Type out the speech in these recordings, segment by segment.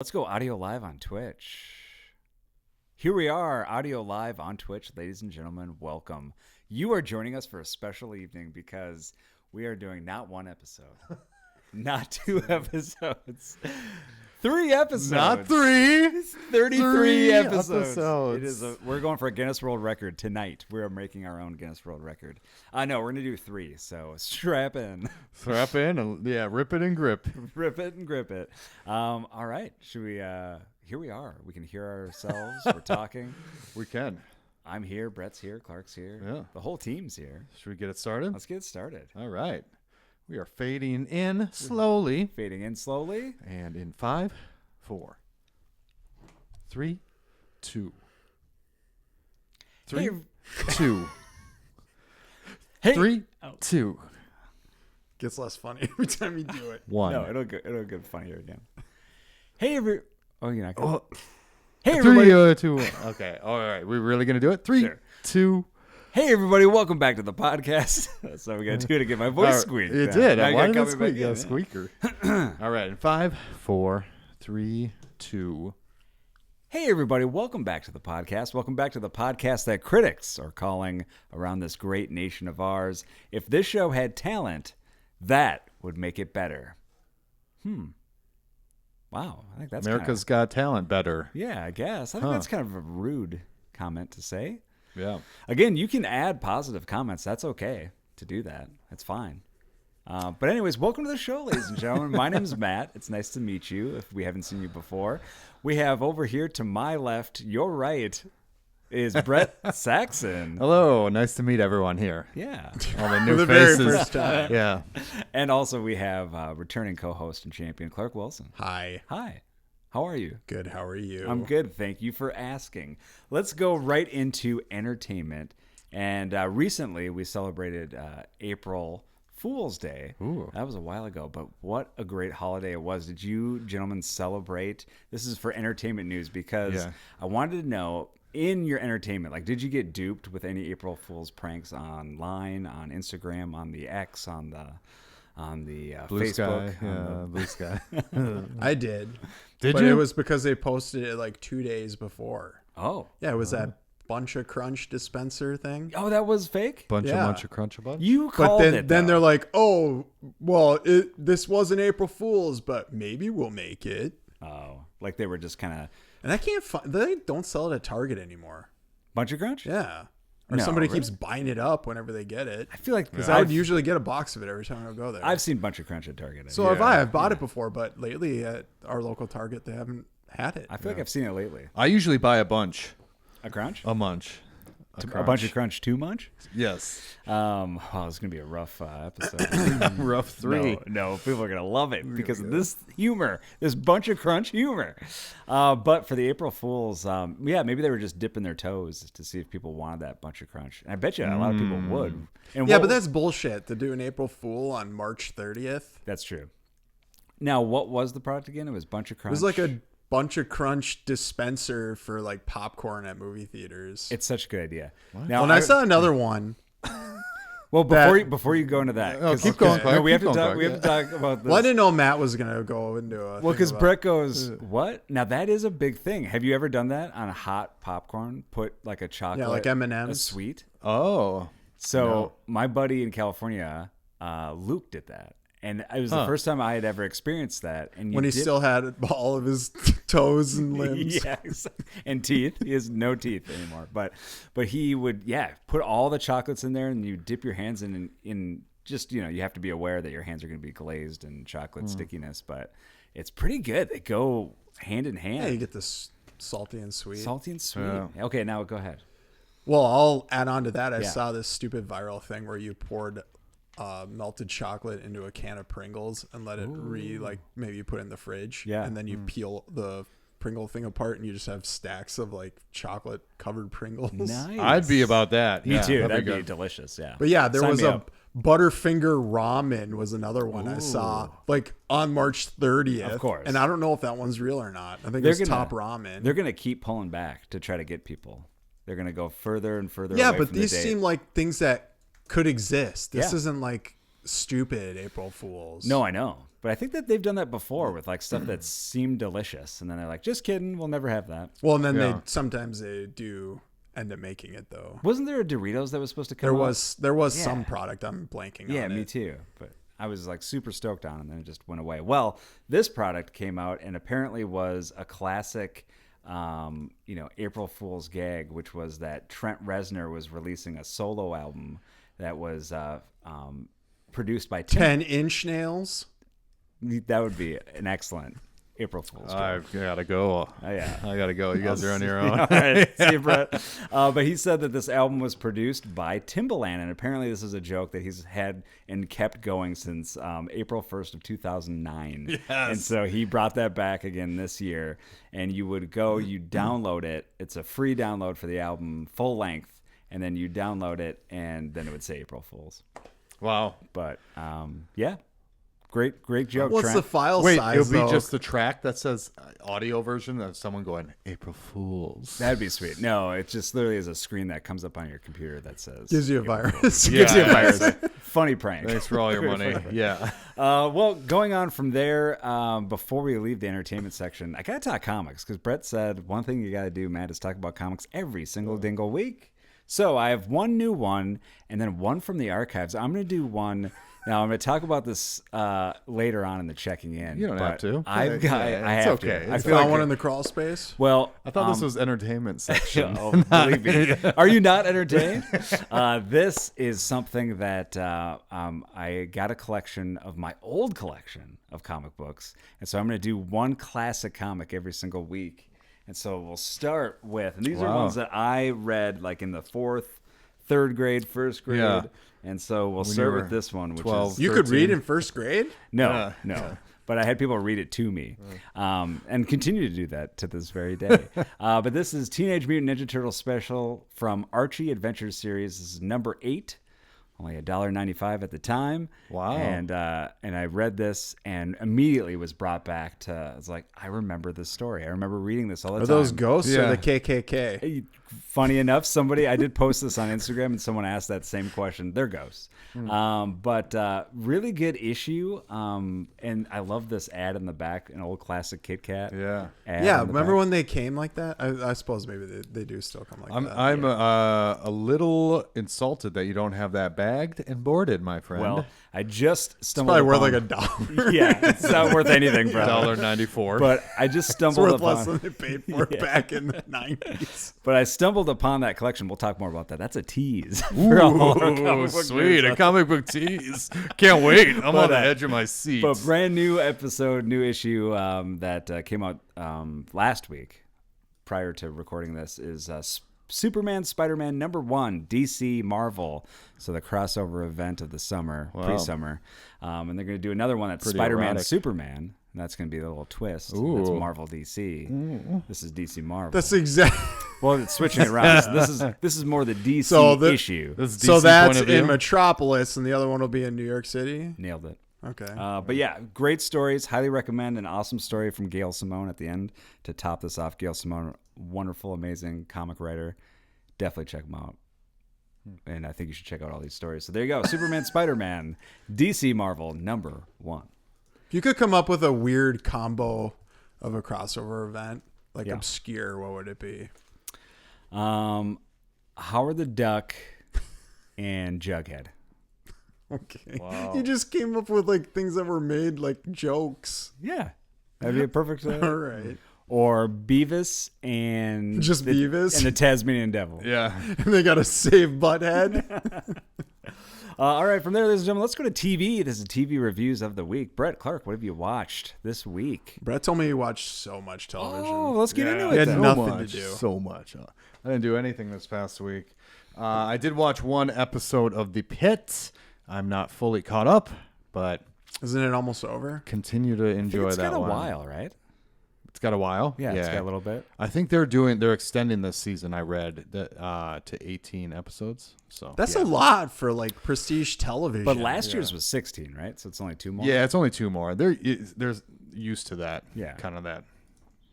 Let's go audio live on Twitch. Here we are, audio live on Twitch. Ladies and gentlemen, welcome. You are joining us for a special evening because we are doing not one episode, not two episodes, 3 episodes. Not 3. 33 episodes. We're going for a Guinness World Record tonight. We are making our own Guinness World Record. No, we're going to do 3, so strap in. Strap in and rip it and grip. Rip it and grip it. All right. Should we, here we are. We can hear ourselves. We're talking. We can. I'm here. Brett's here. Clark's here. Yeah. The whole team's here. Should we get it started? Let's get it started. All right. We are fading in slowly. Fading in slowly. And in 5, 4, 3, 2. 3, 2. Hey. 3, 2. Gets less funny every time you do it. 1. No, it'll get funnier again. Hey, oh, you're not good. Oh. Hey, 3, everybody. 2. Okay. All right. We're really going to do it? 3, Sure. 2. Hey, everybody. Welcome back to the podcast. So we got to do it to get my voice squeaked. It did. Now you Why gotta did it come squeak? back Yeah, in. squeaker. All right. In 5, 4, 3, 2. Hey, everybody. Welcome back to the podcast. Welcome back to the podcast that critics are calling around this great nation of ours. If this show had talent, that would make it better. Wow. I think that's America's Got Talent better. Yeah, I guess. I think that's kind of a rude comment to say. Yeah. Again, you can add positive comments. That's okay to do that. That's fine. But anyways, welcome to the show, ladies and gentlemen. My name is Matt. It's nice to meet you if we haven't seen you before. We have over here to my left, your right, is Brett Saxon. Hello. Nice to meet everyone here. Yeah. All the new For the very faces. first time. Yeah. And also we have returning co-host and champion, Clark Wilson. Hi. Hi. How are you? Good. How are you? I'm good. Thank you for asking. Let's go right into entertainment. And recently we celebrated April Fool's Day. Ooh. That was a while ago, but what a great holiday it was. Did you gentlemen celebrate? This is for entertainment news because I wanted to know, in your entertainment, like, did you get duped with any April Fool's pranks online, on Instagram, on the X, on the Blue Facebook? Sky. Blue Sky. I did. Did but you? it was because they posted it like 2 days before. Oh. Yeah, it was that Bunch of Crunch dispenser thing. Oh, that was fake? Bunch Yeah. of Crunchabugs? You But called then, it, then though. they're like, oh, well, this wasn't April Fool's, but maybe we'll make it. Oh, like they were just kind of And I can't find, they don't sell it at Target anymore. Bunch of Crunch? Yeah. Or No, somebody really? keeps buying it up whenever they get it. I feel like Because I would usually get a box of it every time I would go there. I've seen Bunch of Crunch at Target. So have I. I've bought it before, but lately at our local Target, they haven't had it. I feel like I've seen it lately. I usually buy a bunch. A Crunch? A munch. A Bunch of Crunch, 2 Munch? Yes. Wow, it's going to be a rough episode. Rough 3. No, people are going to love it because of this humor, this Bunch of Crunch humor. But for the April Fools, maybe they were just dipping their toes to see if people wanted that Bunch of Crunch. And I bet you a lot of people would. And Yeah, but that's bullshit to do an April Fool on March 30th. That's true. Now, what was the product again? It was Bunch of It Crunch. was like a Bunch of Crunch dispenser for like popcorn at movie theaters. It's such a good idea. Now, And I saw another one. Well, that- before you go into that, Oh, 'cause- keep going, no, Clark, we have keep to going, talk. We have to talk about this. Well, I didn't know Matt was going to go into a Well, thing because about- Brett goes, what? Now that is a big thing. Have you ever done that on a hot popcorn? Put like a chocolate, Yeah, like M&Ms. a sweet. Oh. So my buddy in California, Luke, did that, and it was the first time I had ever experienced that. And you when he dip- still had all of his toes and limbs. yeah, exactly. And teeth. He has no teeth anymore. But he would, put all the chocolates in there, and you dip your hands in just, you have to be aware that your hands are going to be glazed and chocolate stickiness, but it's pretty good. They go hand in hand. Yeah, you get this salty and sweet. Salty and sweet. Yeah. Okay, now go ahead. Well, I'll add on to that. I Yeah. saw this stupid viral thing where you poured melted chocolate into a can of Pringles and let it maybe you put it in the fridge. Yeah. And then you peel the Pringle thing apart and you just have stacks of like chocolate covered Pringles. Nice. I'd be about that. Me Yeah, too. That'd be good. delicious. Yeah. But yeah, there Sign was me a up. Butterfinger ramen was another one I saw like on March 30th. Of course. And I don't know if that one's real or not. I think They're it's gonna- Top Ramen. They're gonna keep pulling back to try to get people. They're gonna go further and further. Yeah, away but from the these date. seem like things that could exist. This Yeah. isn't like stupid April Fools. No, I know. But I think that they've done that before with like stuff that seemed delicious, and then they're like, "Just kidding, we'll never have that." Well, and then Yeah. sometimes they do end up making it though. Wasn't there a Doritos that was supposed to come? There was Yeah. some product. I'm blanking Yeah, on it. me too. But I was like super stoked on it, and then it just went away. Well, this product came out and apparently was a classic, April Fool's gag, which was that Trent Reznor was releasing a solo album that was produced by 10-inch nails. That would be an excellent April Fool's joke. I've got to go. Yeah. I got to go. You guys are on your own. All right, see you, Brett. But he said that this album was produced by Timbaland, and apparently this is a joke that he's had and kept going since April 1st of 2009. Yes. And so he brought that back again this year, and you would go, you download it. It's a free download for the album, full length, and then you download it, and then it would say April Fool's. Wow. But, yeah. Great joke, What's Trent. the file Wait, size? it'll be though? just the track that says audio version of someone going, April Fools. That'd be sweet. No, it just literally is a screen that comes up on your computer that says gives you a virus. Yeah. gives you a virus. Funny prank. Thanks for all your money. Yeah. Well, going on from there, before we leave the entertainment section, I gotta talk comics because Brett said one thing you gotta do, Matt, is talk about comics every single dingle week. So I have one new one and then one from the archives. I'm gonna do one. Now I'm going to talk about this later on in the checking in. You don't have to. I've got. Yeah, I it's have okay. to. I It's feel Found like one in the crawl space. Well, I thought this was entertainment section. oh, believe me. Are you not entertained? This is something that I got a collection of my old collection of comic books, and so I'm going to do one classic comic every single week. And so we'll start with, and these are ones that I read like in the 4th, 3rd grade, 1st grade. Yeah. And so we'll you start were with this one, which 12. is You could 13. read in 1st grade? no. But I had people read it to me, and continue to do that to this very day. But this is Teenage Mutant Ninja Turtles special from Archie Adventures series. This is number 8, only $1.95 at the time. Wow. And I read this and immediately was brought back to. I was like, I remember this story. I remember reading this all the Are time. those ghosts Yeah. or the KKK? Funny enough, I did post this on Instagram and someone asked that same question. They're ghosts. But really good issue. And I love this ad in the back, an old classic Kit Kat. Yeah. ad Yeah, in the remember back. when they came like that? I suppose maybe they do still come like that. I'm a little insulted that you don't have that bagged and boarded, my friend. Well, I just stumbled Probably worth upon, like $1. yeah, it's not worth anything, bro. $1.94. But I just It's stumbled worth less upon than they paid for it back in the 90s. But I stumbled upon that collection. We'll talk more about that. That's a tease. For all our comic Ooh, book sweet. nerds. A comic book tease. Can't wait. I'm on the edge of my seat. But brand new episode, new issue that came out last week prior to recording this is Superman Spider-Man #1 DC Marvel. So the crossover event of the summer, pre-summer. And they're going to do another one that's Pretty Spider-Man erotic. Superman. And that's going to be a little twist. That's Ooh. Marvel DC. This is DC Marvel. That's exact. well, it's switching it around. So this is more the DC So issue. This is So DC that's point of view. in Metropolis, and the other one will be in New York City. Nailed it. Okay. But yeah, great stories. Highly recommend. An awesome story from Gail Simone at the end to top this off. Gail Simone, wonderful, amazing comic writer. Definitely check them out. And I think you should check out all these stories. So there you go. Superman, Spider-Man, DC Marvel #1. If you could come up with a weird combo of a crossover event, like Yeah. obscure, what would it be? Howard the Duck and Jughead. Okay. Wow. You just came up with like things that were made like jokes. Yeah. That'd be a perfect. All right. Or Beavis and Just Beavis? and the Tasmanian Devil. Yeah. And they got to save Butthead. All right, from there, ladies and gentlemen, let's go to TV. This is TV reviews of the week. Brett Clark, what have you watched this week? Brett told me he watched so much television. Oh, let's get into He it had then. nothing to do. So much. I didn't do anything this past week. I did watch one episode of The Pit. I'm not fully caught up, but Isn't it almost over? continue to I think enjoy it's that got a one. while, right? It's got a while. Yeah, it's got a little bit. I think they're extending this season. I read that to 18 episodes. So That's a lot for like prestige television. But last year's was 16, right? So it's only 2 more. yeah, it's only 2 more. They're used to that. Yeah. kind of that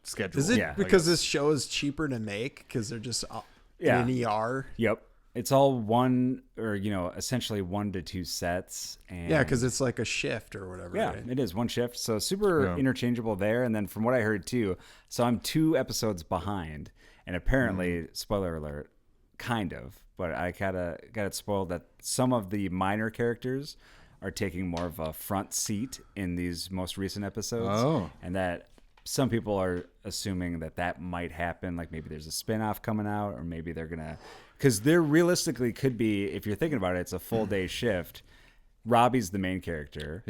schedule. Is it Yeah. because this show is cheaper to make because they're just Yeah. in ER? Yep. it's all one or essentially 1 to 2 sets. And Yeah, because it's like a shift or whatever. yeah, right? it is one shift, so super interchangeable there. And then from what I heard too, so I'm 2 episodes behind, and apparently, spoiler alert, kind of, but I got it spoiled that some of the minor characters are taking more of a front seat in these most recent episodes, and that some people are assuming that might happen. Like maybe there's a spinoff coming out, or maybe they're gonna, because there realistically could be, if you're thinking about it, it's a full day shift. Robbie's the main character,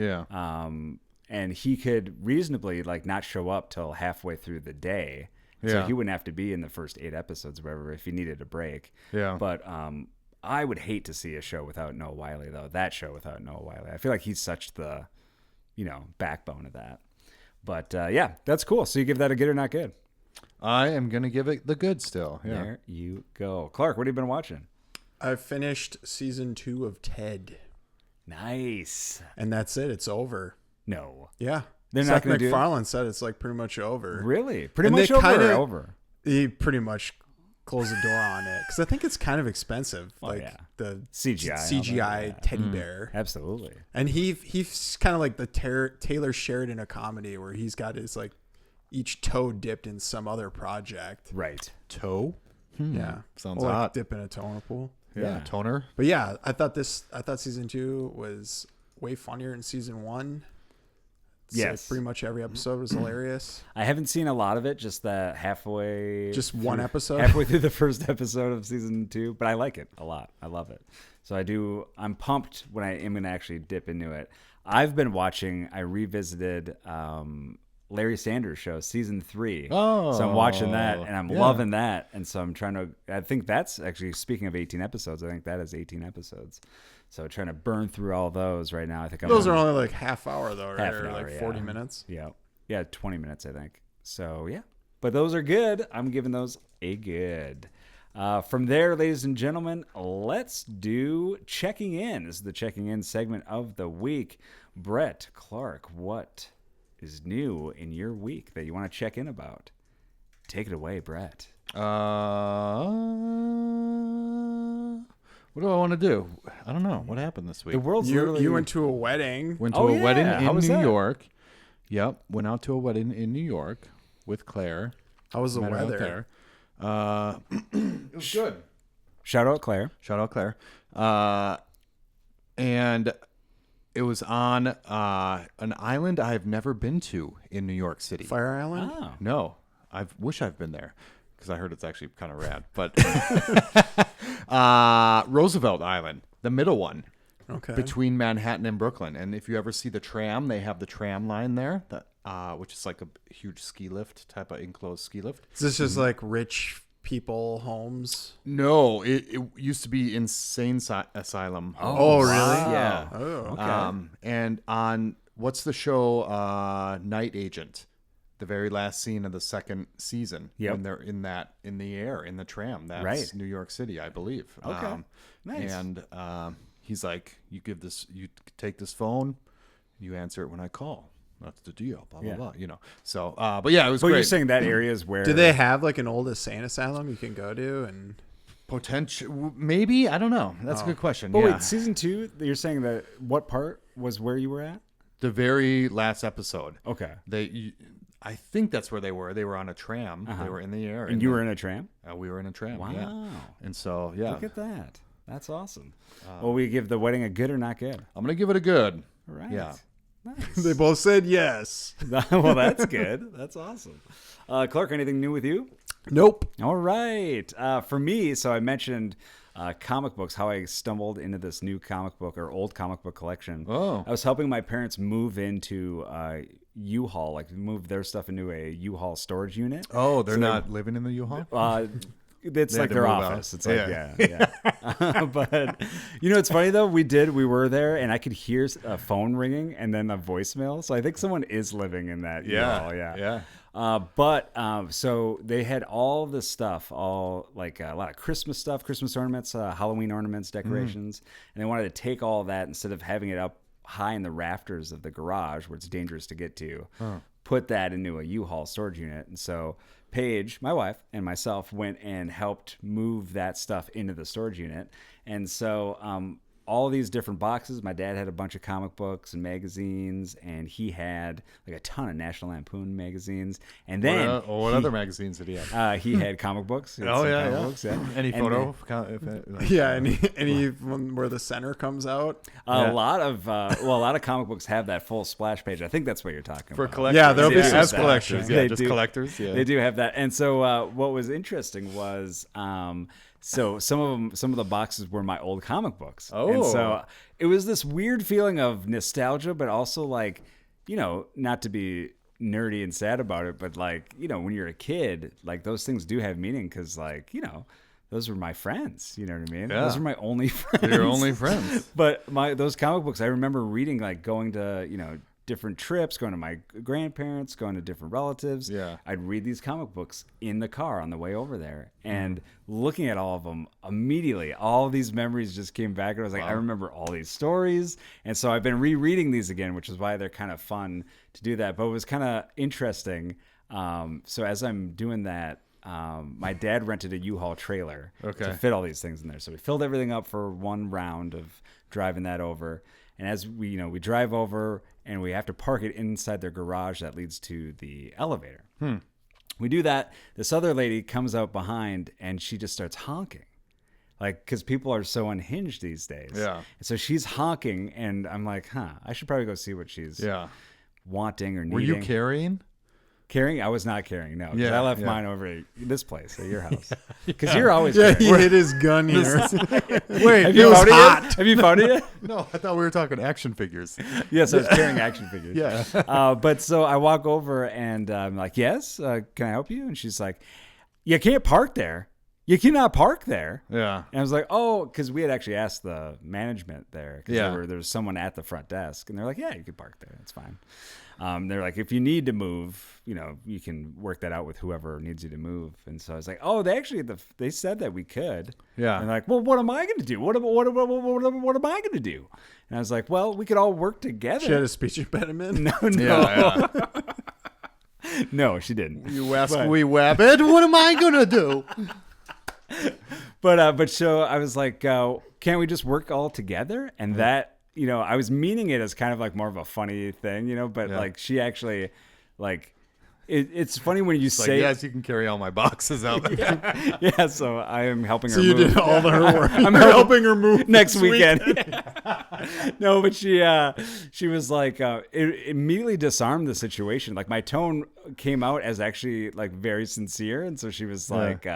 and he could reasonably like not show up till halfway through the day. So he wouldn't have to be in the first 8 episodes or whatever if he needed a break. Yeah. But I would hate to see a show without Noah Wyle, though. That show without Noah Wyle. I feel like he's such the, backbone of that. But yeah, that's cool. So you give that a good or not good? I am going to give it the good still. Yeah. There you go. Clark, what have you been watching? I finished season 2 of Ted. Nice. And that's it. It's over. No. Yeah. They're Seth not going to do it? MacFarlane said it's like pretty much over. Really? Pretty And much they over kinda- or over? He pretty much closed the door on it because I think it's kind of expensive, the CGI teddy bear. Absolutely. And he's kind of like the Taylor Sheridan of comedy, where he's got his like each toe dipped in some other project. Right. Toe? Yeah, Sounds or like hot. dip in a toner pool. Yeah. Toner. But yeah, I thought season 2 was way funnier than season 1. Yes. Like pretty much every episode was hilarious. I haven't seen a lot of it, just that halfway. Just one episode? Halfway through the first episode of season 2, but I like it a lot. I love it. So I'm pumped when I am going to actually dip into it. I've been watching, I revisited Larry Sanders Show, season 3. Oh. So I'm watching that, and I'm loving that. And so I'm trying to, I think that's actually, speaking of 18 episodes, I think that is 18 episodes. So trying to burn through all those right now. I think those are only like half hour though, right? Half an or hour, like 40 minutes. Yeah, 20 minutes, I think. So yeah, but those are good. I'm giving those a good. From there, ladies and gentlemen, let's do checking in. This is the checking in segment of the week. Brett, Clark, what is new in your week that you want to check in about? Take it away, Brett. What do I want to do? I don't know. What happened this week? The world's You went to a wedding. Went to a wedding How in was New that? York. Yep. Went out to a wedding in New York with Claire. How was the Met her out weather? there. It was good. Shout out Claire. Shout out Claire. And it was on an island I've never been to in New York City. Fire Island? Oh. No, I wish I've been there because I heard it's actually kind of rad. But Roosevelt Island, the middle one, Okay. between Manhattan and Brooklyn. And if you ever see the tram, they have the tram line there, that which is like a huge ski lift, type of enclosed ski lift. Is this just like rich people homes? No, it used to be insane asylum. Oh, really? Yeah. Oh, okay. And on what's the show, Night Agent, the very last scene of the second season, Yep. when they're in the tram, that's Right. New York City, I believe. Okay. Nice. And he's like, you take this phone, you answer it when I call. That's the deal. Blah blah blah. So, but yeah, it was But great. you're saying that area is where Do they have like an old insane asylum you can go to? And potential, maybe, I don't know. That's a good question. But yeah. wait, season 2, you're saying that what part was where you were at? The very last episode. Okay. I think that's where they were. They were on a tram. They were in the air. And you were in a tram? We were in a tram. Wow. Yeah. And so, yeah. Look at that. That's awesome. Well, we give the wedding a good or not good? I'm going to give it a good. All right. Yeah. Nice. they both said yes. Well, that's good. That's awesome. Clark, anything new with you? Nope. All right. For me, so I mentioned comic books, how I stumbled into this new comic book or old comic book collection. Oh. I was helping my parents move into U-Haul, like move their stuff into a U-Haul storage unit. Oh, they're not living in the U-Haul? It's They like had to their move office. out. It's like, yeah. But, it's funny, though. We were there, and I could hear a phone ringing and then a voicemail. So I think someone is living in that U-Haul. Yeah. So they had all this stuff, all like a lot of Christmas stuff, Christmas ornaments, Halloween ornaments, decorations. And they wanted to take all that instead of having it up high in the rafters of the garage where it's dangerous to get to. put that into a U-Haul storage unit. And so Paige, my wife, and myself went and helped move that stuff into the storage unit. And so all these different boxes, my dad had a bunch of comic books and magazines, and he had like a ton of National Lampoon magazines. And then what other magazines did he have? he had comic books. He had Oh some yeah, comic yeah. books, yeah. Any And photo? Yeah, any one where the center comes out. A lot of comic books have that full splash page. I think that's what you're talking For about. collectors. Yeah, there'll be as some stuff. collectors. Yeah, They just do. collectors. Yeah. They do have that. And so what was interesting was so some of the boxes were my old comic books. Oh. And so it was this weird feeling of nostalgia, but also like, not to be nerdy and sad about it, but like, when you're a kid, like those things do have meaning because like, those were my friends. You know what I mean? Yeah. Those were my only friends. Your only friends. But those comic books, I remember reading, like going to, different trips, going to my grandparents, going to different relatives. Yeah. I'd read these comic books in the car on the way over there, and looking at all of them immediately, all of these memories just came back. And I was like, I remember all these stories. And so I've been rereading these again, which is why they're kind of fun to do that. But it was kind of interesting. So as I'm doing that, my dad rented a U-Haul trailer to fit all these things in there. So we filled everything up for one round of driving that over. And as we drive over and we have to park it inside their garage that leads to the elevator. We do that. This other lady comes out behind and she just starts honking. Like, because people are so unhinged these days. Yeah. And so she's honking and I'm like, I should probably go see what she's wanting or needing. Were you carrying? Carrying? I was not carrying, no. 'Cause Yeah, I left yeah. mine over at this place, at your house. Because you're always Yeah, carrying. he hit his gun here. Wait, Have you found it yet? Have you found it yet? No, I thought we were talking action figures. Yes, I was carrying action figures. Yeah. But so I walk over and I'm like, yes, can I help you? And she's like, you can't park there. You cannot park there. Yeah. And I was like, oh, because we had actually asked the management there. Because there's someone at the front desk. And they're like, yeah, you can park there. It's fine. They're like, if you need to move, you can work that out with whoever needs you to move. And so I was like, oh, they said that we could. Yeah. And they're like, well, what am I going to do? What am I going to do? And I was like, well, we could all work together. She had a speech impediment. No. Yeah. No, she didn't. You ask we wabbit, what am I gonna do? But so I was like, can't we just work all together? And that, I was meaning it as kind of like more of a funny thing, but like she actually, like, it's funny when you say, yes, you can carry all my boxes out there. yeah. So I am helping her. So you move. did all her work. I'm You're helping her move next this weekend. No, but she was like, it immediately disarmed the situation. Like my tone came out as actually like very sincere, and so she was like,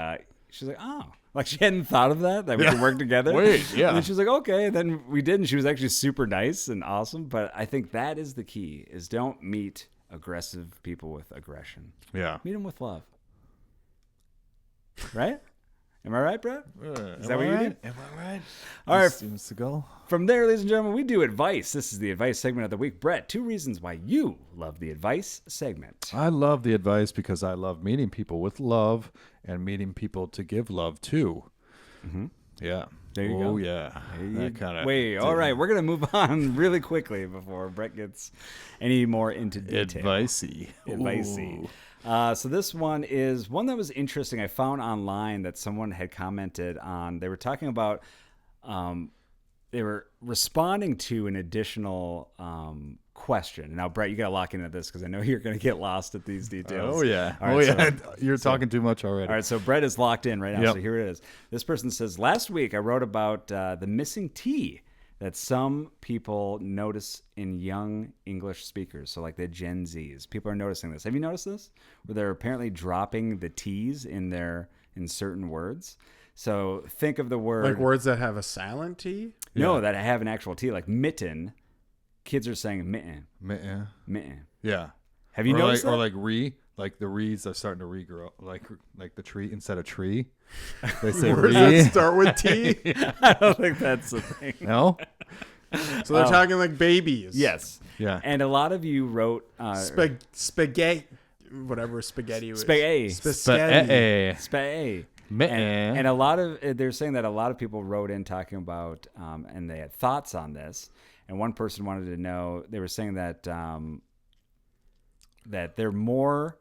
she's like, oh. Like she hadn't thought of that we could work together. Wait, yeah. And then she was like, okay. And then we did, and she was actually super nice and awesome. But I think that is the key: is don't meet aggressive people with aggression. Yeah. Meet them with love. Right? Am I right, Brett? Is that what you do? Am I right? All right. Seems to go. From there, ladies and gentlemen, we do advice. This is the advice segment of the week. Brett, 2 reasons why you love the advice segment. I love the advice because I love meeting people with love and meeting people to give love to. Mm-hmm. Yeah. There you go. Oh, yeah. That kind of. Wait, all right. We're going to move on really quickly before Brett gets any more into detail. Advicey. Advicey. So this one is one that was interesting. I found online that someone had commented on. They were talking about, they were responding to an additional question. Now, Brett, you got to lock into this because I know you're going to get lost at these details. Oh, yeah. All right, You're talking too much already. All right, so Brett is locked in right now. Yep. So here it is. This person says, last week I wrote about the missing T that some people notice in young English speakers. So like the Gen Zs. People are noticing this. Have you noticed this? Where they're apparently dropping the T's in certain words. So think of the word. Like words that have a silent T? No, that have an actual T. Like mitten. Kids are saying mitten. Yeah. Mitten. Yeah. Have you or noticed like, that? Or like like the reeds are starting to regrow, like the tree instead of tree. They say Words re. that start with T? I don't think that's the thing. No. So they're talking like babies. Yes. Yeah. And a lot of you wrote Spaghetti. Whatever spaghetti was. Spaghetti. Spaghetti. Spaghetti. Meh. And a lot of they're saying that a lot of people wrote in talking about and they had thoughts on this. And one person wanted to know. They were saying that that they're more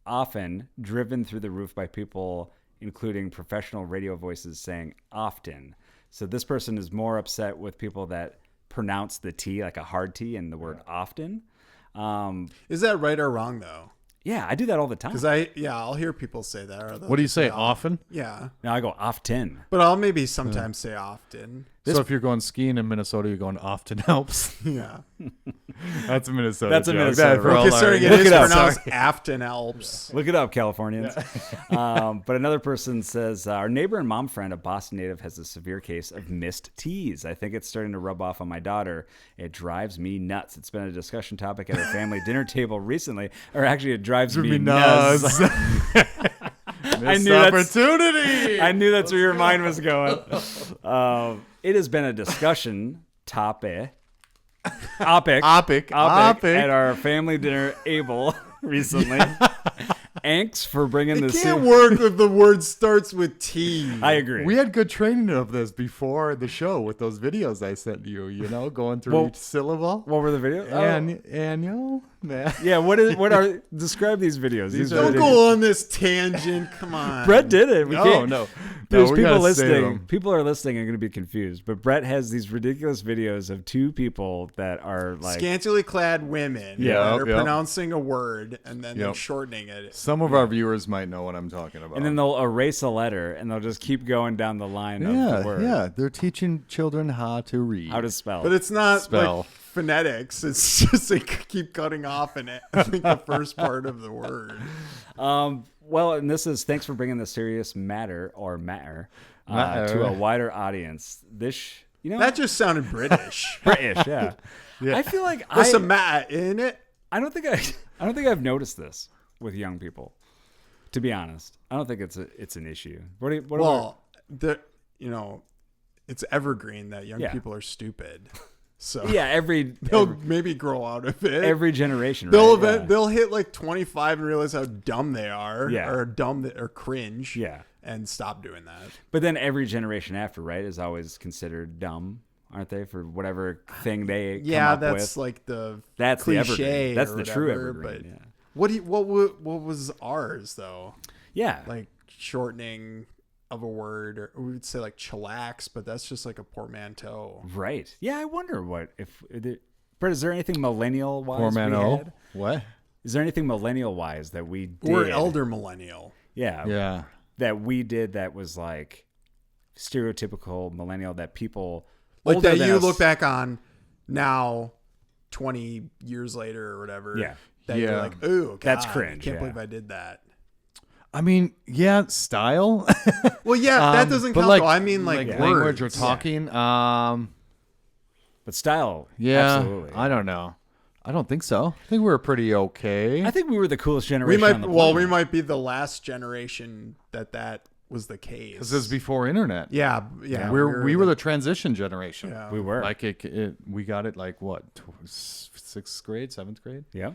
often driven through the roof by people, including professional radio voices saying often. So this person is more upset with people that pronounce the T like a hard T in the word often. Is that right or wrong though? Yeah, I do that all the time. Because I'll hear people say that. Or What do you say? Often? Yeah. Now I go often. But I'll maybe sometimes say often. So if you're going skiing in Minnesota, you're going often helps. Yeah. That's a Minnesota. That's a joke. Minnesota For joke. all Considering our- it is it up, pronounced Afton Alps. Look it up, Californians. But another person says, our neighbor and mom friend, a Boston native, has a severe case of missed T's. I think it's starting to rub off on my daughter. It drives me nuts. It's been a discussion topic at our family dinner table recently. Or actually, it drives me nuts. I knew that's- opportunity. I knew that's where your mind was going. It has been a discussion topic at our family dinner able recently. Thanks for bringing It this can't in. work if the word starts with T. I agree. We had good training of this before the show with those videos I sent you. You know, going through Well, each syllable. What were the videos? And you know, man. Yeah, what are describe these videos? These Don't are go on this tangent. Come on. Brett did it. We can't. No. There's we people gotta save listening. 'em. People are listening and going to be confused. But Brett has these ridiculous videos of two people that are like Scantily clad women. Yeah. They're Yep. pronouncing a word and then they're Yep. shortening it. Some of our viewers might know what I'm talking about. and then they'll erase a letter and they'll just keep going down the line of the word. yeah, they're teaching children how to read. How to spell. But it's not Spell. like phonetics. It's just they keep cutting off in it. I think the first part of the word. Well, and this is thanks for bringing the serious matter to a wider audience. That just sounded British. British, yeah. I feel like There's some Matt in it. I don't think I've noticed this with young people. To be honest, I don't think it's an issue. It's evergreen that young Yeah. people are stupid. So yeah, they'll maybe grow out of it. every generation. They'll right? Yeah. they'll hit like 25 and realize how dumb they are, Yeah. or dumb or cringe, Yeah. and stop doing that. But then every generation after, right, is always considered dumb, aren't they? For whatever thing they come up That's with. like the That's the cliche. evergreen. That's or the true whatever, evergreen. But Yeah. what was ours though? Yeah. Like shortening of a word, or we would say like chillax, but that's just like a portmanteau. Right. Yeah, I wonder Brett, is there anything millennial wise we Portmanteau. had? What? Is there anything millennial wise that we did? We're elder millennial. Yeah. Yeah. That we did that was like stereotypical millennial that people Like older that than you us- look back on now 20 years later or whatever. Yeah. That you're Yeah. like, ooh, That's God, cringe, I can't yeah. believe I did that. I mean, yeah, style. Well, yeah, that doesn't but count though. I mean like language or words. talking. But style, Yeah, absolutely. I don't know. I don't think so. I think we were pretty okay. I think we were the coolest We generation might on the we planet. might be the last generation that was the case. Because this is before internet. Yeah. we were the transition generation. Yeah. We were. Like we got it like what, sixth grade, seventh grade? Yeah.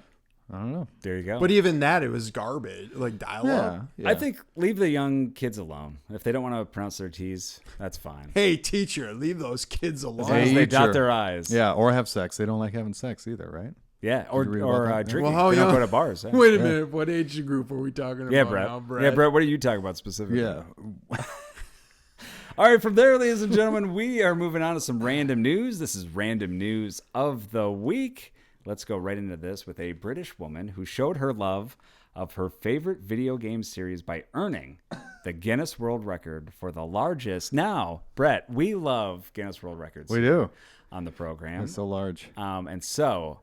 I don't know. There you go. But even that, it was garbage, like dialogue. Yeah. I think leave the young kids alone. If they don't want to pronounce their T's, that's fine. Hey, teacher, leave those kids alone. As long as Hey, they dot teacher. their I's. Yeah, or have sex. They don't like having sex either, right? Yeah. Did you read about Or that? drinking. Well, how they don't young- go to bars. Yeah, Wait a minute. What age group are we talking about yeah, Brett. now, Brett? Yeah, Brett, what are you talking about specifically? Yeah. All right, from there, ladies and gentlemen, we are moving on to some random news. This is random news of the week. Let's go right into this with a British woman who showed her love of her favorite video game series by earning the Guinness World Record for the largest. Now, Brett, we love Guinness World Records We do. on the program. It's so large. And so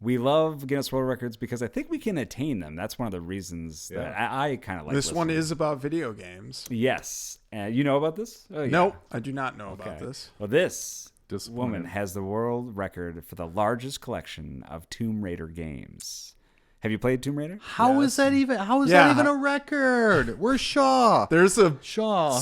we love Guinness World Records because I think we can attain them. That's one of the reasons that I kind of like This one listening. is about video games. Yes. You know about this? Oh, yeah. No, I do not know about Okay. this. Well, this Disappointed. woman has the world record for the largest collection of Tomb Raider games. Have you played Tomb Raider? How is that even? How is Yeah. that even a record? Where's Shaw? There's a Shaw.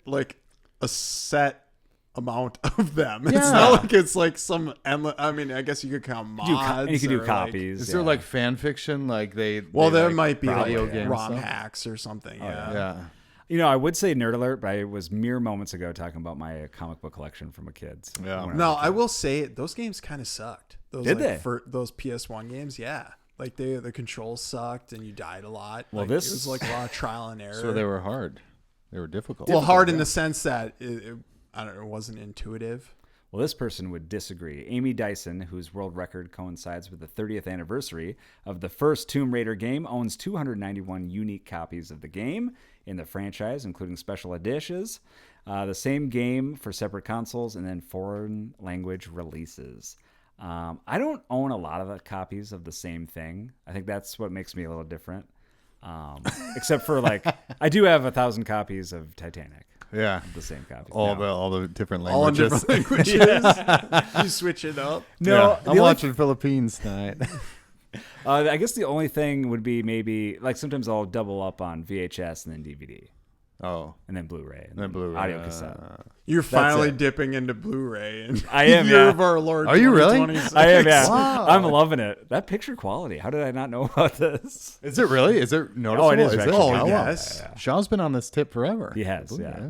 like a set amount of them. It's Yeah. not like it's like some endless. I mean, I guess you could count mods. You can do or, like- copies. Is there yeah. like fan fiction? Like well, they there like might be video like game ROM stuff? hacks or something. Yeah. Yeah. You know, I would say nerd alert, but I was mere moments ago talking about my comic book collection from a kid. Yeah. No, I will say those games kind of sucked. Those, Did they? For those PS1 games, yeah. Like the controls sucked and you died a lot. Well, like, this- it was like a lot of trial and error. So they were hard. They were difficult. well, hard in the sense that I don't know, it wasn't intuitive. Well, this person would disagree. Amy Dyson, whose world record coincides with the 30th anniversary of the first Tomb Raider game, owns 291 unique copies of the game in the franchise, including special editions, the same game for separate consoles, and then foreign language releases. I don't own a lot of the copies of the same thing. I think that's what makes me a little different. Except for like, I do have 1,000 copies of Titanic. Yeah. The same copy. All the different All in languages. different languages. You switch it up. No, Yeah, the I'm only- watching Philippines tonight. I guess the only thing would be maybe like sometimes I'll double up on VHS and then DVD Oh. and then Blu-ray and then Blu-ray, audio cassette. You're finally it. dipping into Blu-ray. And I am, Year yeah. of our Lord. Are you really? 2026. I am, yeah. Wow. I'm loving it. That picture quality. How did I not know about this? Is it really? Is it noticeable? Oh, it is actually. Oh, wow. yes. Shaw's been on this tip forever. He has, Believe it,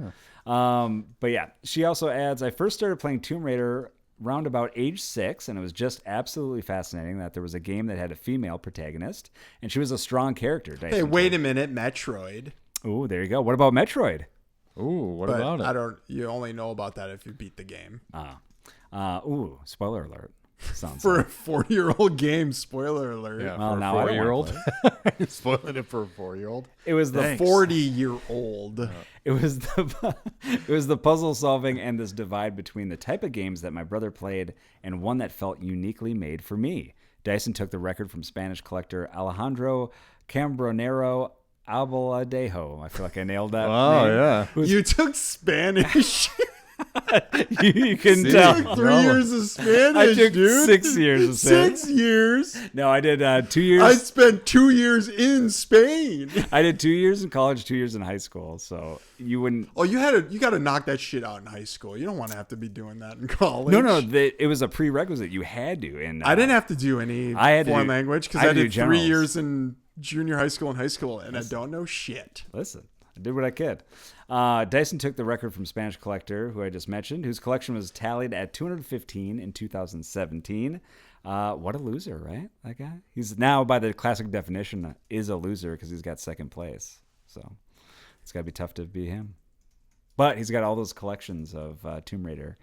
yeah. But yeah, she also adds, I first started playing Tomb Raider around about age 6, and it was just absolutely fascinating that there was a game that had a female protagonist, and she was a strong character. Hey, wait a minute, Metroid. Oh, there you go. What about Metroid? Ooh, what But about it? I don't. You only know about that if you beat the game. Ooh, spoiler alert. Sounds For like. a 4-year-old game, spoiler alert. Yeah, Well, for now I a don't wanna 4-year-old. Spoiling it for a 4-year-old. It was the Thanks. 40-year-old. It was the puzzle solving and this divide between the type of games that my brother played and one that felt uniquely made for me. Dyson took the record from Spanish collector Alejandro Cambronero Albaladejo. I feel like I nailed that. Oh, name. yeah. You took Spanish. You can See? tell. Took 3 years of Spanish, I took dude. 6 years of Spanish. 6 years. No, I did 2 years. I spent 2 years in Spain. I did 2 years in college, 2 years in high school. So you wouldn't. Oh, you got to knock that shit out in high school. You don't want to have to be doing that in college. No. It was a prerequisite. You had to. And I didn't have to do any I had to foreign do- language because I I, had to did do 3 generals. years in junior high school and high school, and I don't know shit. Listen, I did what I could. Dyson took the record from Spanish collector, who I just mentioned, whose collection was tallied at 215 in 2017. What a loser, right? That guy? He's now, by the classic definition, is a loser because he's got second place. So it's got to be tough to be him. But he's got all those collections of Tomb Raider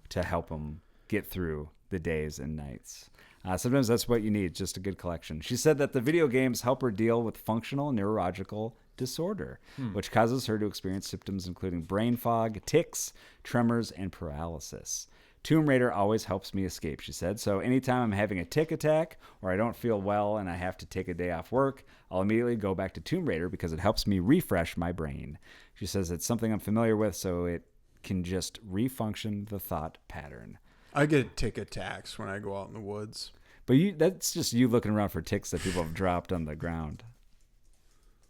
to help him get through the days and nights. Sometimes that's what you need, just a good collection. She said that the video games help her deal with functional neurological disorder, which causes her to experience symptoms including brain fog, tics, tremors, and paralysis. Tomb Raider always helps me escape, she said. So anytime I'm having a tic attack or I don't feel well and I have to take a day off work, I'll immediately go back to Tomb Raider because it helps me refresh my brain. She says it's something I'm familiar with, so it can just refunction the thought pattern. I get tic attacks when I go out in the woods. But that's just you looking around for ticks that people have dropped on the ground.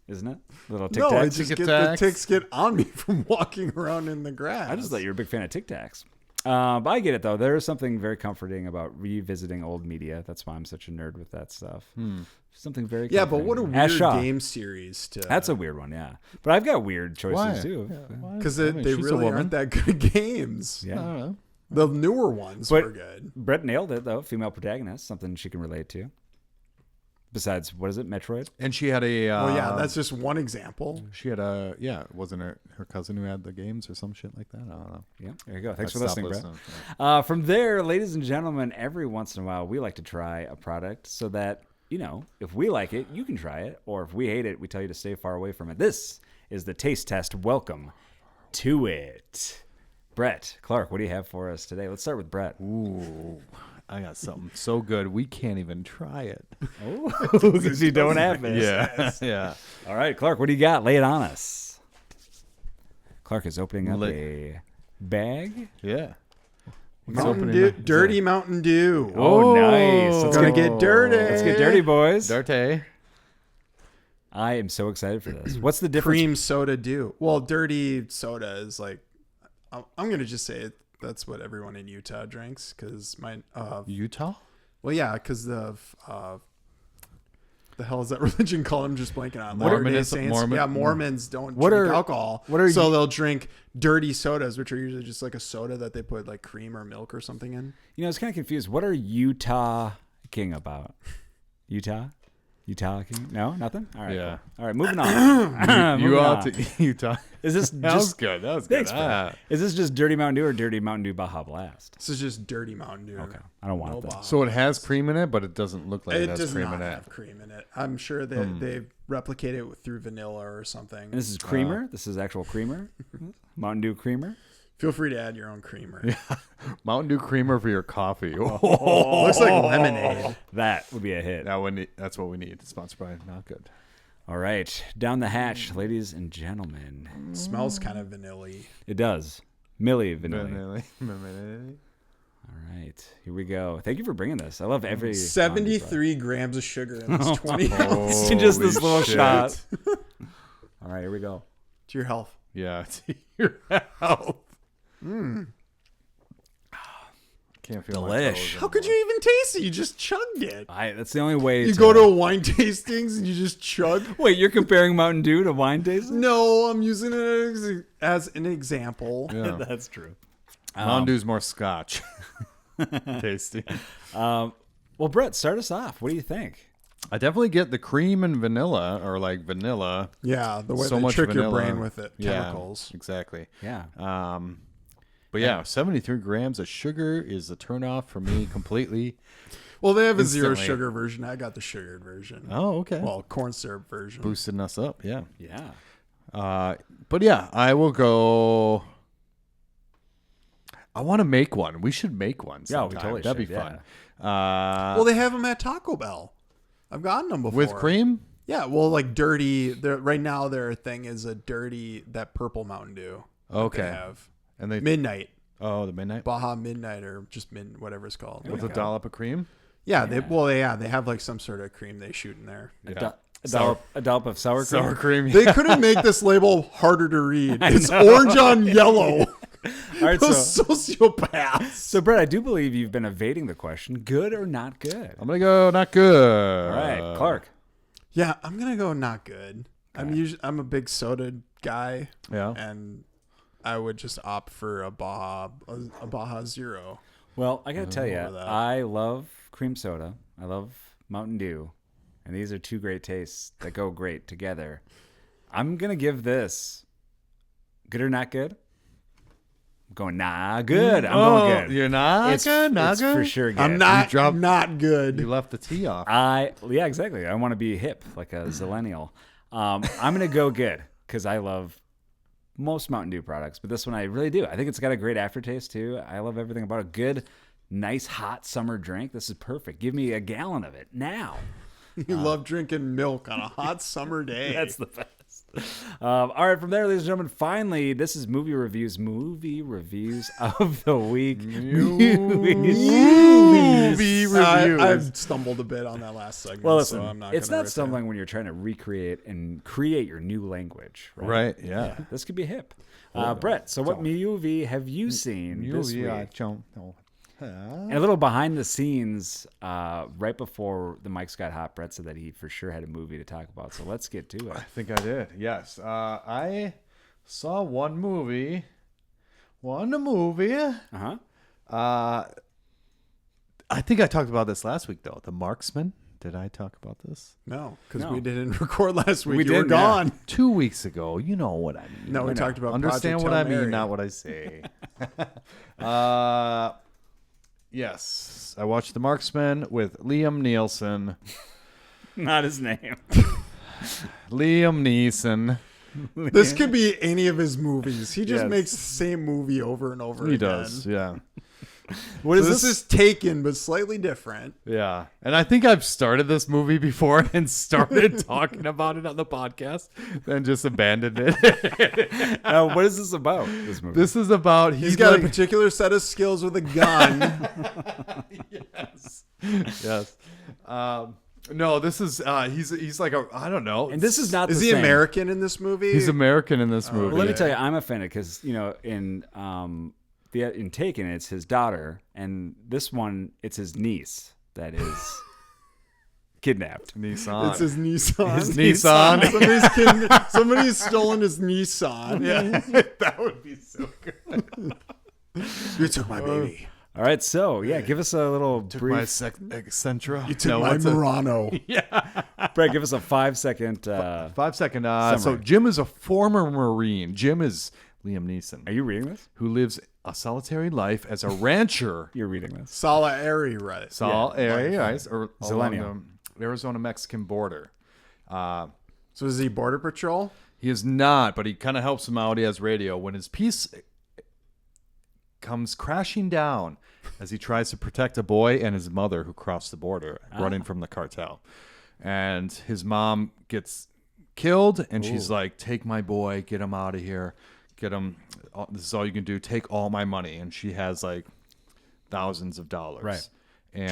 Isn't it? Little tic No, I tacs. just Tic get the Tacs. ticks get on me from walking around in the grass. I just thought you were a big fan of tic tacs. But I get it, though. There is something very comforting about revisiting old media. That's why I'm such a nerd with that stuff. Something very Yeah, but comforting. what a Ask weird Shaw. game series to. That's a weird one, yeah. But I've got weird choices, Why? too. because I mean, they she's a really woman. aren't that good games. I Yeah. don't know. The newer ones But- were good. Brett nailed it, though. Female protagonist, something she can relate to. Besides, what is it, Metroid? And she had a. Well, yeah, that's just one example. She had a. Yeah, wasn't it her cousin who had the games or some shit like that? I don't know. Yeah, there you go. Thanks I for stopped listening, Brett. From there, ladies and gentlemen, every once in a while, we like to try a product so that, if we like it, you can try it. Or if we hate it, we tell you to stay far away from it. This is the Taste Test. Welcome to it. Brett, Clark, what do you have for us today? Let's start with Brett. Ooh, I got something so good we can't even try it. Oh, because you don't have it. Yeah. All right, Clark, what do you got? Lay it on us. Clark is opening up Lit- a bag. Yeah. Mountain Dew, dirty Mountain Dew. Oh, nice. Let's Gonna get, get dirty. let's get dirty, boys. Darte. I am so excited for this. What's the difference? Cream soda Dew. Well, dirty soda is like. I'm gonna just say it. That's what everyone in Utah drinks because my. Utah? Well, yeah, because the hell is that religion called? I'm just blanking on. Mormonism? Latter-day Saints. Mormon? Yeah, Mormons don't What drink are- alcohol. what are so you- they'll drink dirty sodas, which are usually just like a soda that they put like cream or milk or something in. I was kind of confused. What are Utah king about? Utah? You talking? No, nothing. All right. Yeah. Cool. All right. Moving on. You Moving ought on. to Utah. Is this That was just good. That was good. thanks, Brett. Is this just Dirty Mountain Dew or Dirty Mountain Dew Baja Blast? This is just dirty Mountain Dew. Okay. I don't want No that. Baja. So it has cream in it, but it doesn't look like it, It has does cream not in it. have cream in it. I'm sure that they replicate it through vanilla or something. And this is creamer. This is actual creamer. Mountain Dew creamer. Feel free to add your own creamer. Mountain Dew creamer for your coffee. Looks like lemonade. That would be a hit. That's what we need. Sponsored by Not Good. All right. Down the hatch, ladies and gentlemen. It smells kind of vanilla-y. It does. Millie Vanilli. Vanilla. All right. Here we go. Thank you for bringing this. I love every 73 grams of sugar in this 20 ounce. just this Holy little shit. shot. All right. Here we go. To your health. Yeah, it's your health. Can't feel my Delish. toes How could you even taste it? You just chugged it. That's the only way. You go to a wine tastings and you just chug. Wait, you're comparing Mountain Dew to wine tasting? No, I'm using it as an example. Yeah. That's true. Mountain Dew's more scotch. Tasty. Well, Brett, start us off. What do you think? I definitely get the cream and vanilla, or like vanilla. Yeah, the way So they much trick vanilla. your brain with it. Yeah, Chemicals. exactly. Yeah. But yeah, 73 grams of sugar is a turnoff for me completely. Well, they have a zero Instantly. sugar version. I got the sugared version. Oh, okay. Well, corn syrup version. Boosting us up, yeah. Yeah. But yeah, I will go. I want to make one. We should make one. Yeah, we sometime. totally That'd should, be yeah. fun. Well, they have them at Taco Bell. I've gotten them before. With cream? Yeah, well, like dirty. Right now, their thing is a dirty, that purple Mountain Dew. that Okay. They have And they Midnight, the midnight Baja Midnight, or just whatever it's called. with Like, a dollop of cream. Yeah, they have like some sort of cream they shoot in there. A dollop of sour cream. Sour cream. They couldn't make this label harder to read. It's orange on yellow. All right, Those so sociopaths. so Brett, I do believe you've been evading the question: good or not good? I'm gonna go not good. All right, Clark. Yeah, I'm gonna go not good. I'm a big soda guy, Yeah. and I would just opt for a Baja Zero. Well, I gotta tell you, over that. I love cream soda. I love Mountain Dew, and these are two great tastes that go great together. I'm gonna give this good or not good. I'm going nah good. I'm going good. You're not It's, good. Not it's good. for sure good. I'm not dropped- not good. You left the T off. Yeah, exactly. I want to be hip like a zillennial. I'm gonna go good because I love most Mountain Dew products, but this one I really do. I think it's got a great aftertaste too. I love everything about a good, nice hot summer drink. This is perfect. Give me a gallon of it now. You love drinking milk on a hot summer day. That's the best. All right, from there, ladies and gentlemen, finally, this is movie reviews of the week. Movie reviews. I've stumbled a bit on that last segment. Well, listen, so I'm not it's gonna not rip stumbling when you're trying to recreate and create your new language, right? Right. Yeah. This could be hip. Brett, so what movie have you seen this week? And a little behind the scenes, right before the mics got hot, Brett said that he for sure had a movie to talk about. So let's get to it. I think I did. Yes. I saw one movie. Uh-huh. I think I talked about this last week, though. The Marksman. Did I talk about this? No, because No. we didn't record last week. We You were didn't, yeah. gone. 2 weeks ago. You know what I mean. No, we talked about Understand Project what Hail I mean, Mary. not what I say. Yes. I watched The Marksman with Liam Neeson. Not his name. Liam Neeson. This could be any of his movies. He just Yes. makes the same movie over and over He again. does, yeah. What So is this is Taken, but slightly different. Yeah. And I think I've started this movie before and started talking about it on the podcast and just abandoned it. What is this about? This movie. This is about He's got a particular set of skills with a gun. yes. No, this is he's like a I don't know. and this is not. Is the he same. American in this movie? He's American in this movie. Well, let me tell you, I'm offended because in Taken, it's his daughter, and this one, it's his niece that is kidnapped. Nissan. It's his Nissan. His Nissan. Somebody's stolen his Nissan. Yeah. That would be so good. You took my baby. All right, so yeah, give us a little Took brief. my Excentra. You took my Murano. Brett, give us a 5-second. 5 second. So Summary. Jim is a former Marine. Jim is Liam Neeson, Are you reading this? who lives a solitary life as a rancher. You're reading this. Solitary, right? Or along Zillennial. the Arizona-Mexican border. So is he border patrol? He is not, but he kind of helps him out. He has radio. When his piece comes crashing down as he tries to protect a boy and his mother who crossed the border, running from the cartel. And his mom gets killed, and she's like, take my boy, get him out of here. Get him. This is all you can do. Take all my money. And she has like thousands of dollars. Right. And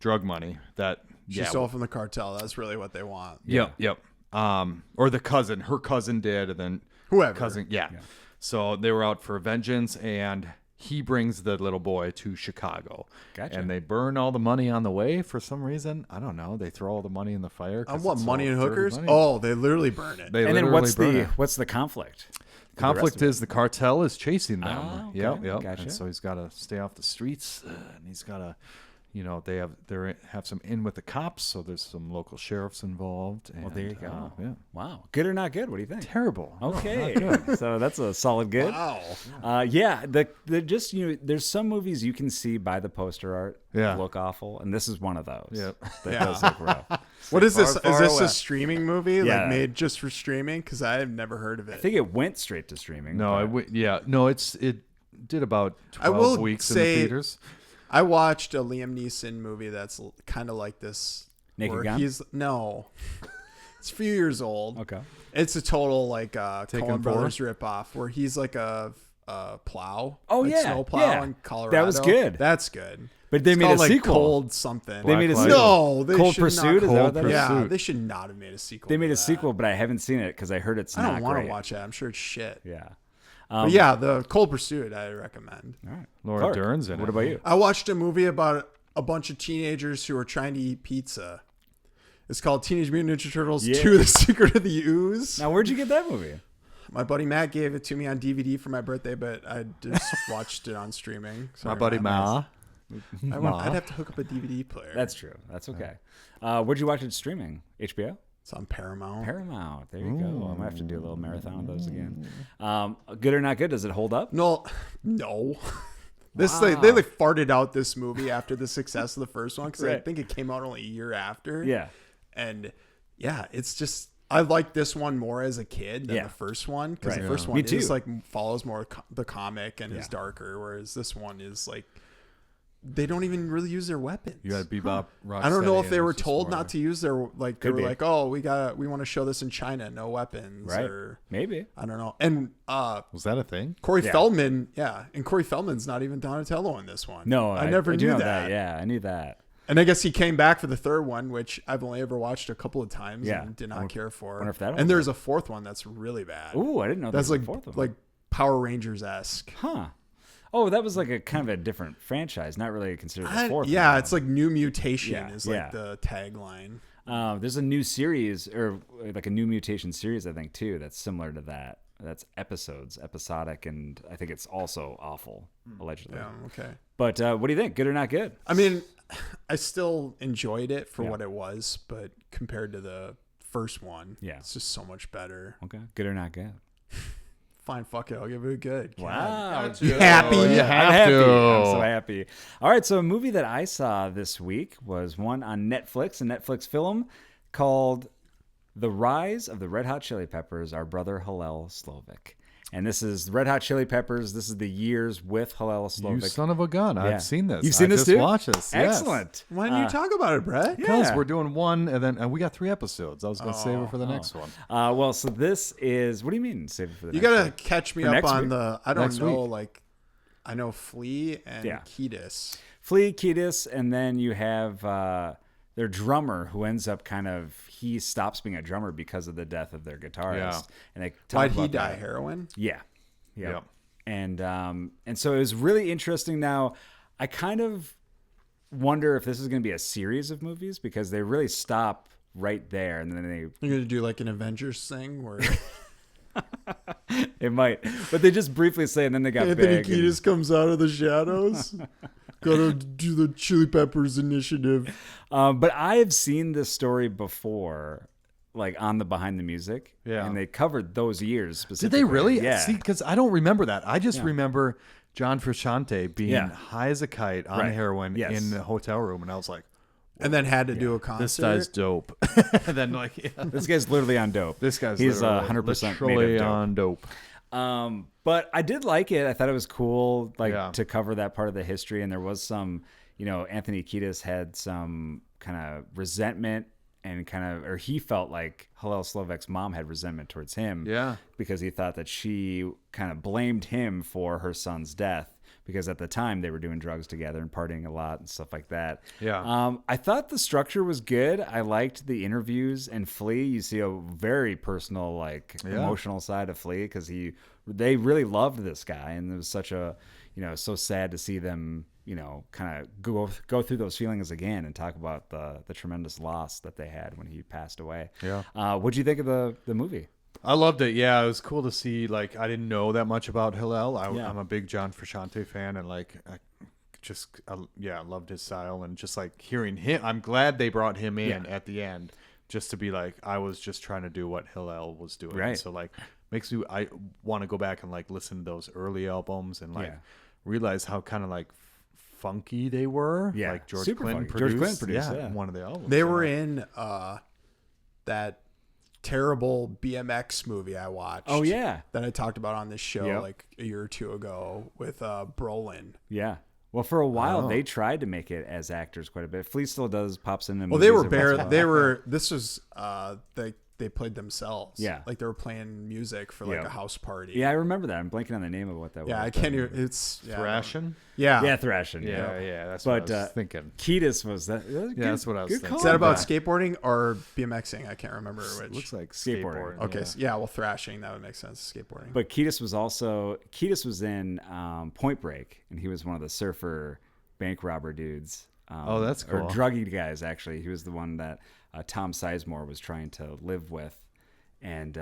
Drug money. That, She stole from the cartel. That's really what they want. Yep. Or the cousin. Her cousin did, and then Whoever. cousin. Yeah. So they were out for vengeance, and he brings the little boy to Chicago. Gotcha. And they burn all the money on the way for some reason. I don't know. They throw all the money in the fire. On what, it's money all and dirty hookers? money. Oh, they literally burn it. They And then literally what's burn the it. conflict? Conflict is the cartel is chasing them. Oh, okay. Yep. Gotcha. And so he's got to stay off the streets, and he's got to, they have some in with the cops. So there's some local sheriffs involved. And, Well, there you go. yeah. Wow. Good or not good? What do you think? Terrible. Okay. So that's a solid good. Wow. Yeah. Just there's some movies you can see by the poster art look awful, and this is one of those. Yep. That Yeah. does look rough. What is this? far Is this away. a streaming movie? Yeah. Like made just for streaming? Because I have never heard of it. I think it went straight to streaming. No, but- it did about I 12 will weeks in say- the theaters. I watched a Liam Neeson movie that's kind of like this. Naked where Gun? No. It's a few years old. Okay. It's a total like Taken Coen for? Brothers ripoff where he's like a plow. Oh, like yeah, snow plow yeah. in Colorado. That was good. That's good. But they It's made a called, like, sequel. Cold something. They made a Black sequel. No, they Cold should Pursuit. Not. Is that what Cold that is? Yeah, Pursuit. they should not have made a sequel. They made to a that. sequel, but I haven't seen it because I heard it's I not don't want great. to watch it. I'm sure it's shit. Yeah. But yeah, the Cold Pursuit I recommend. All right. Laura Clark, Dern's in what it. about you? I watched a movie about a bunch of teenagers who are trying to eat pizza. It's called Teenage Mutant Ninja Turtles Yeah. 2: The Secret of the Ooze. Now, where'd you get that movie? My buddy Matt gave it to me on DVD for my birthday, but I just watched it on streaming. My Sorry, buddy Matt. Ma. I'd have to hook up a DVD player. That's true. That's okay. Where'd you watch it streaming? HBO? It's on Paramount. Paramount. There you go. I might have to do a little marathon of those again. Good or not good? Does it hold up? No. This they like farted out this movie after the success of the first one because I Right. think it came out only a year after. Yeah. And yeah, it's just I like this one more as a kid than Yeah. the first one because Right. the first Yeah. one Me too. is like follows more the comic and is Yeah. darker, whereas this one is like they don't even really use their weapons. You had Bebop, Rocksteady. I don't know if and they were it's just told more- not to use their like they Could were be. like, oh, we want to show this in China, no weapons, Right. or Maybe. I don't know. And Was that a thing? Corey Yeah. Feldman, and Corey Feldman's not even Donatello in this one. No, I never do knew know that. Yeah, I knew that. And I guess he came back for the third one, which I've only ever watched a couple of times Yeah. and did not care for. wonder if that and holds there's a fourth one that's really bad. Ooh, I didn't know that's there like was a fourth one. like Power Rangers esque. Huh. Oh, that was like a kind of a different franchise, not really considered the fourth Yeah, one. it's like New Mutation Yeah, is yeah. like the tagline. There's a new series, or like a new mutation series, I think, too, that's similar to that. That's episodic, and I think it's also awful, allegedly. Yeah, okay. But what do you think? Good or not good? I mean, I still enjoyed it for Yeah. what it was, but compared to the first one, Yeah. it's just so much better. Okay. Good or not good? Fine, fuck it. I'll give it a good. Wow. You happy? You I'm have happy. to. I'm so happy. All right, so a movie that I saw this week was one on Netflix, a Netflix film called The Rise of the Red Hot Chili Peppers, Our Brother Hillel Slovak. And this is Red Hot Chili Peppers. This is the years with Hillel You Slovak. son of a gun. Yeah. I've seen this. You've seen I this just too? watched this. Yes. Excellent. Why didn't you talk about it, Brett? Because Yeah. we're doing one, and we got 3 episodes. I was going to save it for the next one. Well, so this is, what do you mean save it for the You next gotta week? catch me For up next on week? the. I don't Next know. week. Like, I know Flea and Yeah. Ketis. Flea, Kiedis, and then you have their drummer who ends up he stops being a drummer because of the death of their guitarist. Yeah. And they talk Why'd he about die? that. Heroin. Yeah. Yeah. Yep. And so it was really interesting. Now, I kind of wonder if this is going to be a series of movies because they really stop right there, and then You're gonna do like an Avengers thing where they might, but they just briefly say, and then they got Anthony big. and- Kiedis comes out of the shadows. Gotta do the Chili Peppers initiative. But I have seen this story before, like on the Behind the Music. Yeah. And they covered those years Did specifically. they really? Yeah. See, because I don't remember that. I just remember John Frusciante being Yeah. high as a kite on Right. heroin Yes. in the hotel room, and I was like, And then had to do a concert. "This guy's dope." And then like, This guy's literally on dope. this guy's He's literally- 100% literally made of dope. on dope. But I did like it. I thought it was cool, like Yeah. to cover that part of the history. And there was some, Anthony Kiedis had some kind of resentment and or he felt like Hillel Slovak's mom had resentment towards him. Yeah. Because he thought that she kind of blamed him for her son's death. Because at the time they were doing drugs together and partying a lot and stuff like that. Yeah. I thought the structure was good. I liked the interviews and Flea. You see a very personal, emotional side of Flea because they really loved this guy, and it was such a, so sad to see them, kind of go through those feelings again and talk about the tremendous loss that they had when he passed away. Yeah. What'd you think of the movie? I loved it. Yeah, it was cool to see. Like, I didn't know that much about Hillel. Yeah. I'm a big John Frusciante fan, and I loved his style, and just like hearing him. I'm glad they brought him in at the end, just to be like, I was just trying to do what Hillel was doing. Right. So I want to go back and listen to those early albums and realize how kind of funky they were. Yeah. Like George Super Clinton funky. produced. George Clinton produced, yeah. One of the albums. They were in that terrible BMX movie I watched. Oh yeah, That I talked about on this show Yep. a year or two ago with Brolin. yeah. Well, for a while they tried to make it as actors quite a bit. Flea still pops in. Well, they were this was they played themselves. Yeah. Like they were playing music for Yeah. a house party. Yeah, I remember that. I'm blanking on the name of what that was. Yeah, I can't even. It's Thrashing. Yeah. Yeah, thrashing. Yeah, that's what I was thinking. Kiedis was that. That's what I was thinking. Call. Is that about Yeah. skateboarding or BMXing? I can't remember which. Looks like Skateboarding. skateboarding. Okay. yeah. So yeah. Well, thrashing, that would make sense. Skateboarding. But Kiedis was in Point Break, and he was one of the surfer bank robber dudes. Oh, that's cool. Or druggy guys, actually. He was the one that Tom Sizemore was trying to live with, and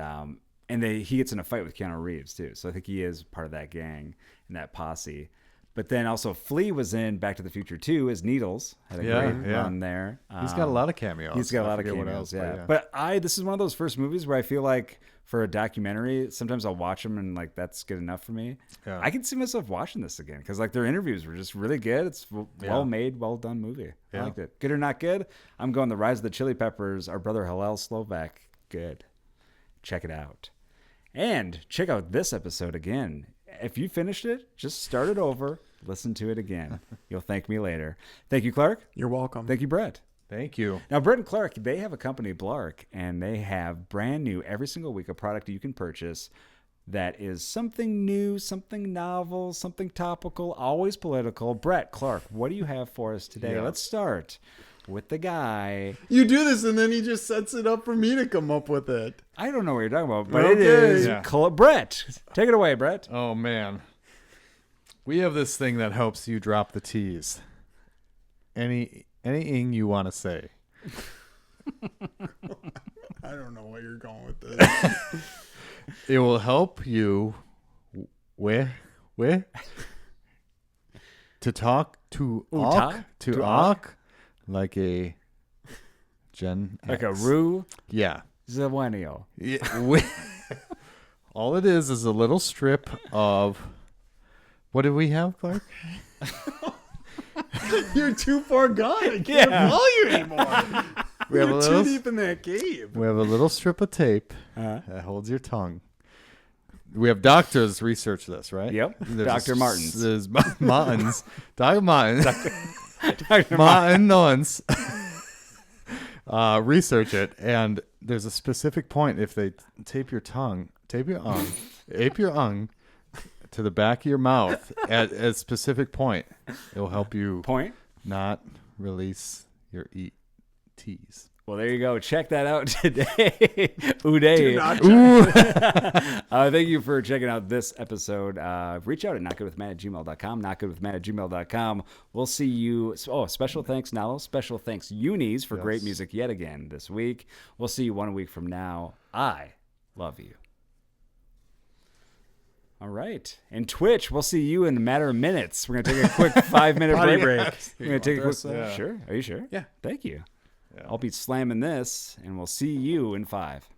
he gets in a fight with Keanu Reeves too. So I think he is part of that gang and that posse. But then also Flea was in Back to the Future 2 as Needles. Had a great run there. He's got a lot of cameos. He's got a lot of I forget cameos, what else, yeah. but This is one of those first movies where I feel like for a documentary, sometimes I'll watch them and that's good enough for me. Yeah. I can see myself watching this again because their interviews were just really good. It's well made, well done movie. I Yeah. liked it. Good or not good? I'm going The Rise of the Chili Peppers. Our brother Hillel Slovak. Good. Check it out. And check out this episode again. If you finished it, just start it over. Listen to it again. You'll thank me later. Thank you, Clark. You're welcome. Thank you, Brett. Thank you. Now, Brett and Clark, they have a company, Blark, and they have brand new every single week a product you can purchase that is something new, something novel, something topical, always political. Brett, Clark, what do you have for us today? Yeah. Let's start with the guy. You do this, and then he just sets it up for me to come up with it. I don't know what you're talking about, but it Okay. is Yeah. Brett. Take it away, Brett. Oh man, we have this thing that helps you drop the T's. Anything you want to say. I don't know where you're going with this. It will help you where to talk to talk like a Gen Like a X. Rue Yeah. Zawenio. Yeah. All it is a little strip of what do we have, Clark? You're too far gone. I can't follow you anymore. We have a You're too little deep in that cave. We have a little strip of tape Uh-huh. that holds your tongue. We have doctors research this, right? Yep. There's Dr. Martins. There's Martins. Dr. Martins. Dr. Martin Nuns. Research it, and there's a specific point if they tape your tongue to the back of your mouth at a specific point, it'll help you Point. not release your ETs. Well, there you go. Check that out today. Uday. Thank you for checking out this episode. Reach out at notgoodwithmatt@gmail.com, notgoodwithmatt@gmail.com. We'll see you. Oh, special thanks, Nalo. Special thanks, Unis, for great music yet again this week. We'll see you 1 week from now. I love you. All right. And Twitch, we'll see you in a matter of minutes. We're going to take a quick 5-minute Potty break. break. We're going to take a quick. Yeah. Sure. Are you sure? Yeah. Thank you. Yeah. I'll be slamming this, and we'll see you in 5.